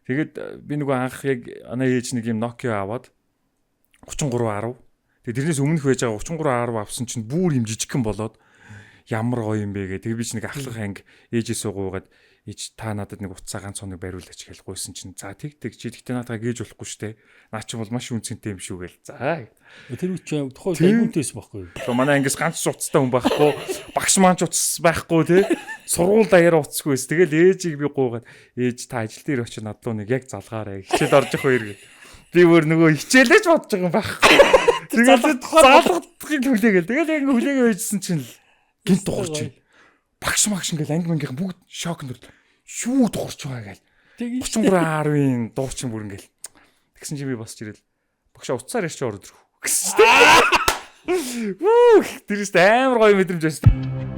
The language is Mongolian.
Тэгээд би нөгөө анх яг анаа ээж нэг юм Nokia аваад 3310. Тэгээд тэрнээс өмнөх байж байгаа 3310 авсан чинь бүр юм жижигхэн болоод ямар гоё юм бэ гэ. Тэгээд би ч нэг ахлах анги ээжээс угуугаад ээж та надад нэг утсаа ганц хоног бариулаач гэж гуйсан чинь за тэг чи тэгтээ наадаа гээж болохгүй штэ. Наа чи бол маш үнцэнтэй юм шүү гээл. За. Тэр үуч тухайн аймагтайс байхгүй юу? То манай ангис ганц уцтай хүн байхгүй, багш маань ч уцс байхгүй тий. Сургууль даяараа уцсгүй байсан. Тэгэл ээжийг би гуугаад ээж та ажил дээр очиж над руу нэг яг залгаарай. Хичээл орж явах хоёр гээ. Би өөр нөгөө хичээлэж бодож байгаа юм байхгүй. Тэгэл залгахыг хүлээгээл. Тэгэл яг хүлээгээ байжсэн чинь гинт дуурч байна. Багш ингээл анги мангийнхан бүгд шокнд орд. Шүү дуурч байгаа гээл. 3310-ын дуурчин бүр ингээл. Тэгсэн чи би босч ирэл. Багшаа уцаар ирч ороод ирэх. Вүү! Тэрээс амар гоё мэдрэмж байсан.